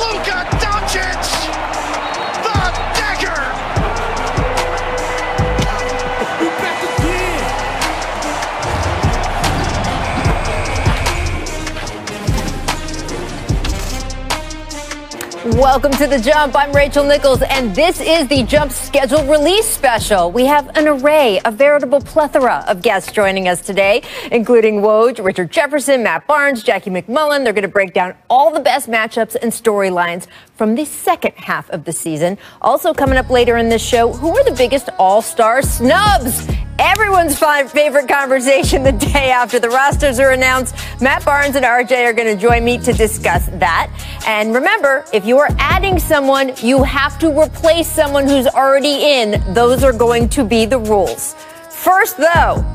Luka Doncic, the dagger. Welcome to The Jump. I'm Rachel Nichols, and this is the Jump schedule release special. We have an array, a veritable plethora of guests joining us today, including Woj, Richard Jefferson, Matt Barnes, Jackie McMullen. They're going to break down all the best matchups and storylines from the second half of the season. Also coming up later in this show, who are the biggest all-star snubs? Everyone's favorite conversation the day after the rosters are announced. Matt Barnes and RJ are going to join me to discuss that. And remember, if you are adding someone, you have to replace someone who's already in. Those are going to be the rules. First, though,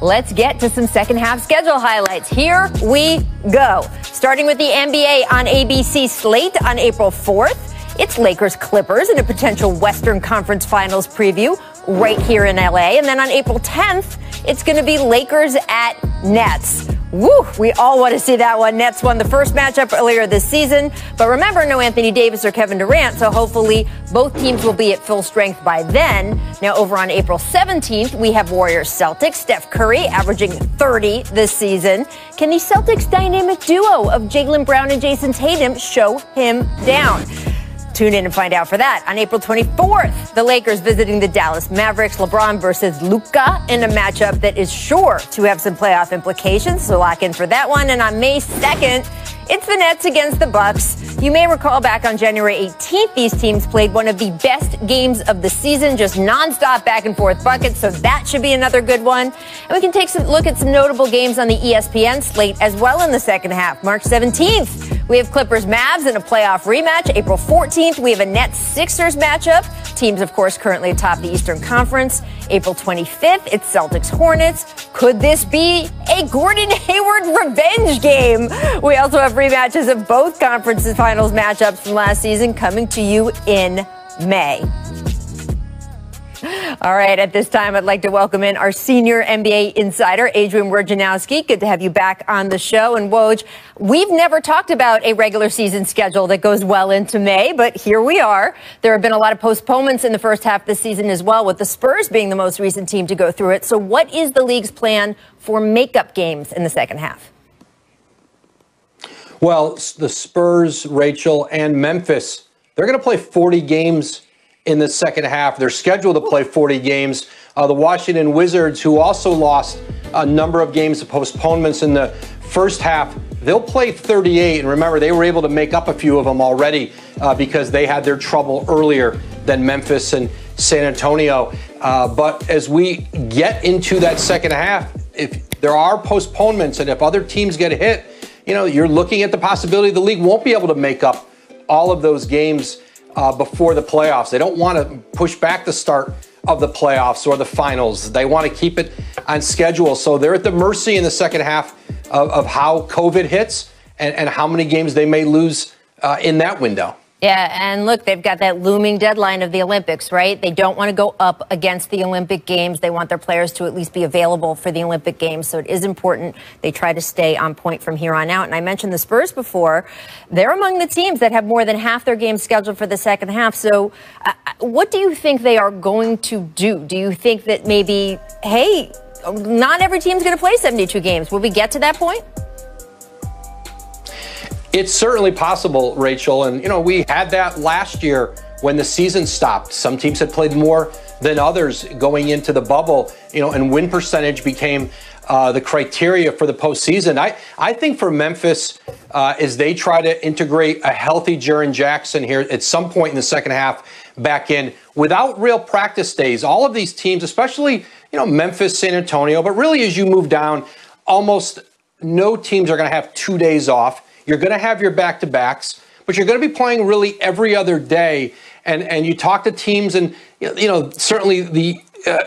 let's get to some second half schedule highlights. Here we go. Starting with the NBA on ABC slate on April 4th. It's Lakers-Clippers in a potential Western Conference Finals preview right here in LA. And then on April 10th, it's going to be Lakers at Nets. Woo, we all want to see that one. Nets won the first matchup earlier this season. But remember, no Anthony Davis or Kevin Durant, so hopefully both teams will be at full strength by then. Now, over on April 17th, we have Warriors-Celtics. Steph Curry averaging 30 this season. Can the Celtics dynamic duo of Jaylen Brown and Jason Tatum show him down? Tune in and find out for that. On April 24th, the Lakers visiting the Dallas Mavericks. LeBron versus Luka in a matchup that is sure to have some playoff implications, so lock in for that one. And on May 2nd, it's the Nets against the Bucks. You may recall back on January 18th, these teams played one of the best games of the season, just nonstop back and forth buckets, so that should be another good one. And we can take a look at some notable games on the ESPN slate as well in the second half. March 17th, we have Clippers-Mavs in a playoff rematch. April 14th, we have a Nets-Sixers matchup. Teams, of course, currently atop the Eastern Conference. April 25th, it's Celtics-Hornets. Could this be a Gordon Hayward revenge game? We also have rematches of both conferences finals matchups from last season coming to you in May. All right, at this time, I'd like to welcome in our senior NBA insider, Adrian Wojnarowski. Good to have you back on the show. And Woj, we've never talked about a regular season schedule that goes well into May, but here we are. There have been a lot of postponements in the first half of the season as well, with the Spurs being the most recent team to go through it. So what is the league's plan for makeup games in the second half? Well, the Spurs, Rachel, and Memphis, they're going to play 40 games in the second half. They're scheduled to play 40 games. The Washington Wizards, who also lost a number of games to postponements in the first half, they'll play 38. And remember, they were able to make up a few of them already because they had their trouble earlier than Memphis and San Antonio. But as we get into that second half, if there are postponements and if other teams get hit, you know, you're looking at the possibility the league won't be able to make up all of those games before the playoffs. They don't want to push back the start of the playoffs or the finals. They want to keep it on schedule. So they're at the mercy in the second half of how COVID hits and how many games they may lose in that window. Yeah, and look, they've got that looming deadline of the Olympics, right? They don't want to go up against the Olympic Games. They want their players to at least be available for the Olympic Games, so it is important they try to stay on point from here on out. And I mentioned the Spurs before. They're among the teams that have more than half their games scheduled for the second half. So what do you think they are going to do? Do you think that maybe, hey, not every team's going to play 72 games? Will we get to that point? It's certainly possible, Rachel. And, you know, we had that last year when the season stopped. Some teams had played more than others going into the bubble, you know, and win percentage became the criteria for the postseason. I think for Memphis, as they try to integrate a healthy Jaren Jackson here at some point in the second half back in, without real practice days, all of these teams, especially, you know, Memphis, San Antonio, but really as you move down, almost no teams are going to have 2 days off. You're going to have your back-to-backs, but you're going to be playing really every other day. And you talk to teams and, you know, certainly the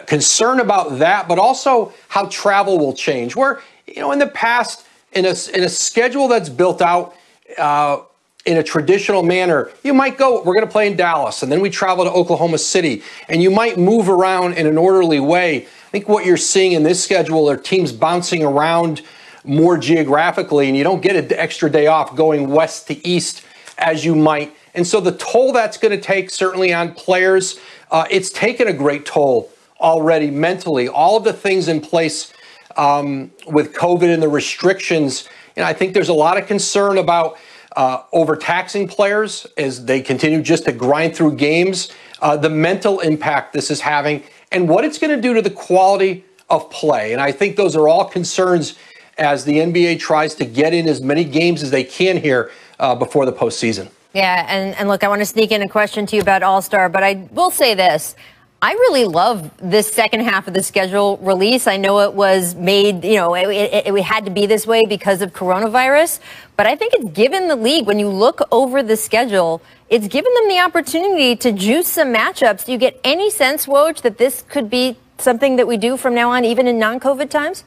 concern about that, but also how travel will change. Where, you know, in the past, in a schedule that's built out in a traditional manner, you might go, we're going to play in Dallas, and then we travel to Oklahoma City, and you might move around in an orderly way. I think what you're seeing in this schedule are teams bouncing around more geographically, and you don't get an extra day off going west to east as you might. And so the toll that's going to take certainly on players, it's taken a great toll already mentally. All of the things in place with COVID and the restrictions, I think there's a lot of concern about overtaxing players as they continue just to grind through games, the mental impact this is having, and what it's going to do to the quality of play. And I think those are all concerns as the NBA tries to get in as many games as they can here before the postseason. Yeah, and look, I want to sneak in a question to you about All-Star, but I will say this. I really love this second half of the schedule release. I know it was made, it had to be this way because of coronavirus, but I think it's given the league, when you look over the schedule, it's given them the opportunity to juice some matchups. Do you get any sense, Woj, that this could be something that we do from now on, even in non-COVID times?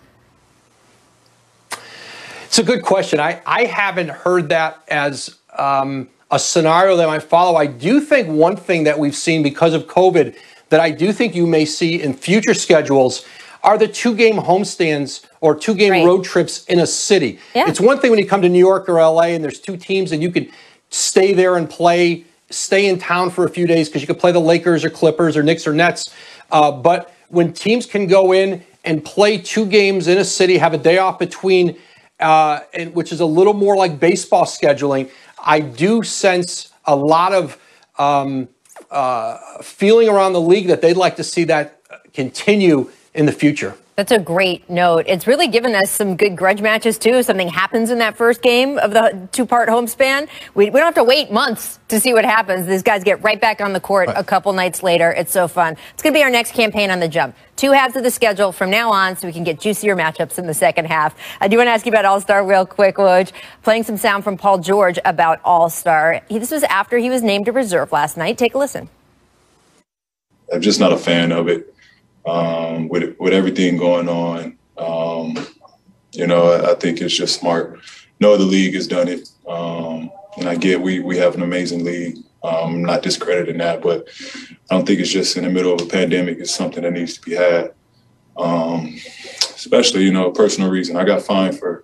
It's a good question. I haven't heard that as a scenario that I might follow. I do think one thing that we've seen because of COVID that I do think you may see in future schedules are the 2-game homestands or 2-game road trips in a city. Yeah. It's one thing when you come to New York or LA and there's 2 teams and you can stay there and stay in town for a few days because you could play the Lakers or Clippers or Knicks or Nets. But when teams can go in and play 2 games in a city, have a day off between, and which is a little more like baseball scheduling, I do sense a lot of feeling around the league that they'd like to see that continue in the future. That's a great note. It's really given us some good grudge matches, too. If something happens in that first game of the 2-part homespan, we don't have to wait months to see what happens. These guys get right back on the court a couple nights later. It's so fun. It's going to be our next campaign on The Jump. 2 halves of the schedule from now on so we can get juicier matchups in the second half. I do want to ask you about All-Star real quick, Woj. Playing some sound from Paul George about All-Star. This was after he was named a reserve last night. Take a listen. I'm just not a fan of it. With everything going on, I think it's just smart. No other league has done it. And I get we have an amazing league. I'm not discrediting that, but I don't think it's just in the middle of a pandemic. It's something that needs to be had. Especially, personal reason. I got fined for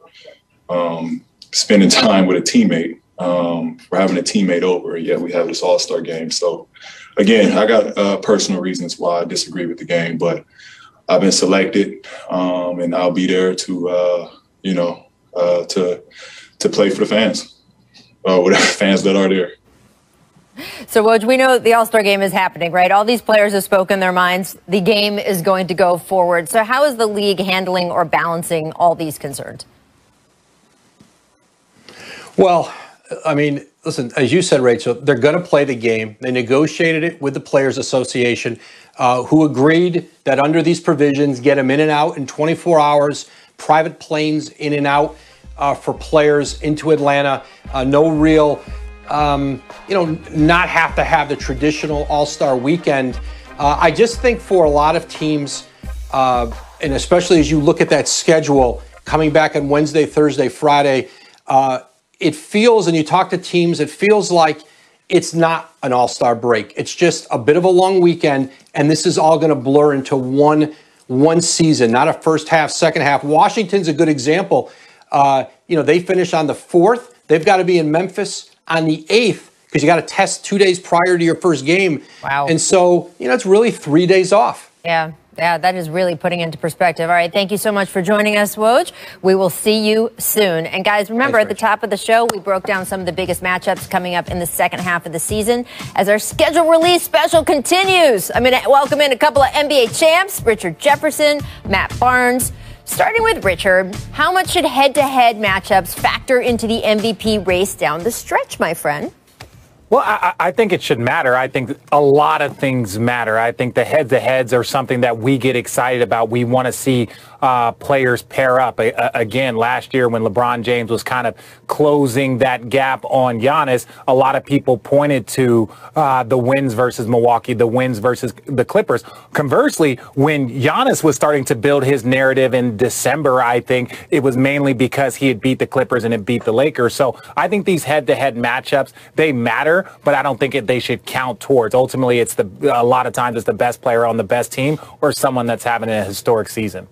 spending time with a teammate, for having a teammate over, and yet we have this All-Star game. So, again, I got personal reasons why I disagree with the game, but I've been selected, and I'll be there to play for the fans, whatever fans that are there. So, Woj, we know the All-Star game is happening, right? All these players have spoken their minds. The game is going to go forward. So how is the league handling or balancing all these concerns? Well, I mean, listen, as you said, Rachel, they're going to play the game. They negotiated it with the Players Association, who agreed that under these provisions, get them in and out in 24 hours, private planes in and out for players into Atlanta. No real, not have to have the traditional All-Star weekend. I just think for a lot of teams, and especially as you look at that schedule coming back on Wednesday, Thursday, Friday, it feels, and you talk to teams, it feels like it's not an All-Star break. It's just a bit of a long weekend, and this is all going to blur into one season, not a first half, second half. Washington's a good example. They finish on the 4th. They've got to be in Memphis on the 8th because you got to test 2 days prior to your first game. Wow. And so, it's really 3 days off. Yeah, that is really putting into perspective. All right, thank you so much for joining us, Woj. We will see you soon. And guys, remember, at the top of the show, we broke down some of the biggest matchups coming up in the second half of the season. As our schedule release special continues, I'm going to welcome in a couple of NBA champs, Richard Jefferson, Matt Barnes. Starting with Richard, how much should head-to-head matchups factor into the MVP race down the stretch, my friend? Well, I think it should matter. I think a lot of things matter. I think the head-to-heads are something that we get excited about. We want to see players pair up. Again, last year when LeBron James was kind of closing that gap on Giannis, a lot of people pointed to the wins versus Milwaukee, the wins versus the Clippers. Conversely, when Giannis was starting to build his narrative in December, I think it was mainly because he had beat the Clippers and it beat the Lakers. So I think these head-to-head matchups, they matter, but I don't think they should count towards. Ultimately, a lot of times it's the best player on the best team or someone that's having a historic season.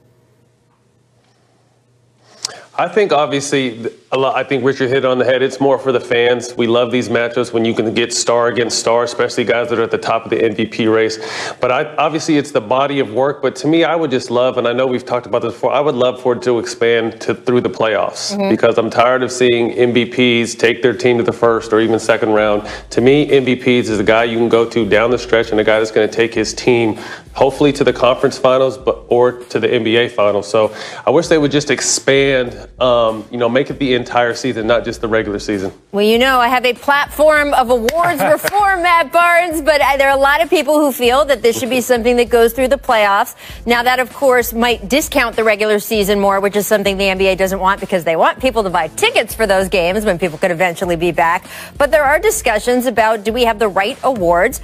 I think obviously I think Richard hit it on the head. It's more for the fans. We love these matchups when you can get star against star, especially guys that are at the top of the MVP race. But obviously it's the body of work. But to me, I would just love, and I know we've talked about this before, I would love for it to expand through the playoffs because I'm tired of seeing MVPs take their team to the first or even second round. To me, MVPs is a guy you can go to down the stretch and a guy that's going to take his team hopefully to the conference finals or to the NBA finals. So I wish they would just expand, make it the entire season, not just the regular season. Well, I have a platform of awards reform, Matt Barnes, but there are a lot of people who feel that this should be something that goes through the playoffs. Now, that, of course, might discount the regular season more, which is something the NBA doesn't want because they want people to buy tickets for those games when people could eventually be back. But there are discussions about, do we have the right awards?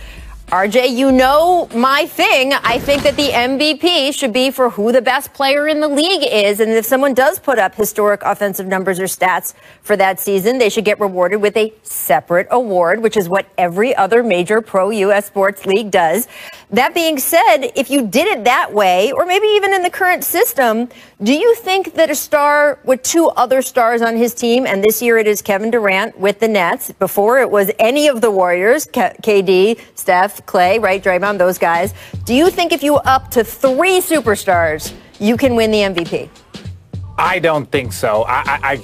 RJ, my thing. I think that the MVP should be for who the best player in the league is. And if someone does put up historic offensive numbers or stats for that season, they should get rewarded with a separate award, which is what every other major pro U.S. sports league does. That being said, if you did it that way, or maybe even in the current system, do you think that a star with two other stars on his team, and this year it is Kevin Durant with the Nets, before it was any of the Warriors, KD, Steph, Clay, right, Draymond, those guys. Do you think if you up to 3 superstars, you can win the MVP? I don't think so. I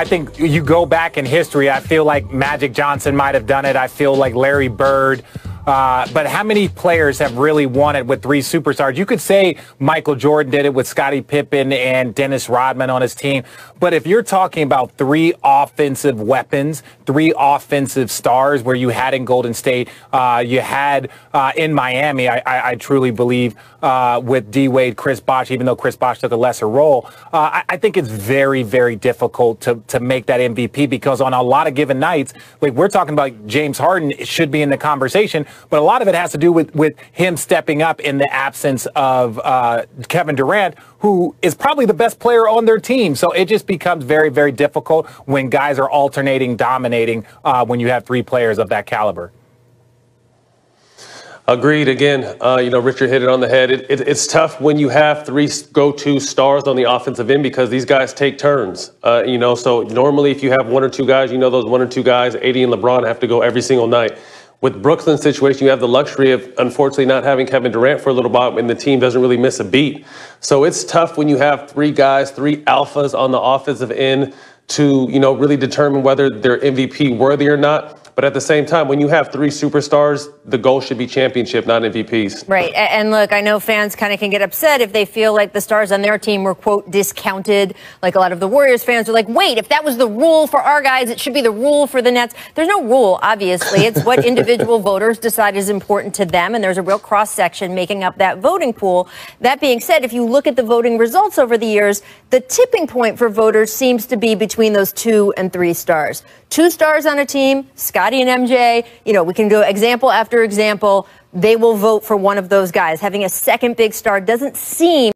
think you go back in history, I feel like Magic Johnson might have done it. I feel like Larry Bird. But how many players have really won it with 3 superstars? You could say Michael Jordan did it with Scottie Pippen and Dennis Rodman on his team. But if you're talking about 3 offensive weapons, 3 offensive stars where you had in Golden State, you had in Miami, I truly believe, with D-Wade, Chris Bosh, even though Chris Bosh took a lesser role, I think it's very, very difficult to make that MVP because on a lot of given nights, like we're talking about James Harden should be in the conversation, but a lot of it has to do with him stepping up in the absence of Kevin Durant, who is probably the best player on their team. So it just becomes very, very difficult when guys are alternating, dominating, when you have 3 players of that caliber. Agreed. Again, Richard hit it on the head. It's tough when you have 3 go-to stars on the offensive end because these guys take turns. So normally if you have 1 or 2 guys, those 1 or 2 guys, AD and LeBron have to go every single night. With Brooklyn's situation, you have the luxury of, unfortunately, not having Kevin Durant for a little while, and the team doesn't really miss a beat. So it's tough when you have 3 guys, 3 alphas on the offensive end to, really determine whether they're MVP worthy or not. But at the same time, when you have 3 superstars, the goal should be championship, not MVPs. Right. And look, I know fans kind of can get upset if they feel like the stars on their team were, quote, discounted. Like a lot of the Warriors fans are like, wait, if that was the rule for our guys, it should be the rule for the Nets. There's no rule, obviously. It's what individual voters decide is important to them. And there's a real cross-section making up that voting pool. That being said, if you look at the voting results over the years, the tipping point for voters seems to be between those 2 and 3 stars. 2 stars on a team, Scottie and MJ, we can go example after example. They will vote for one of those guys. Having a second big star doesn't seem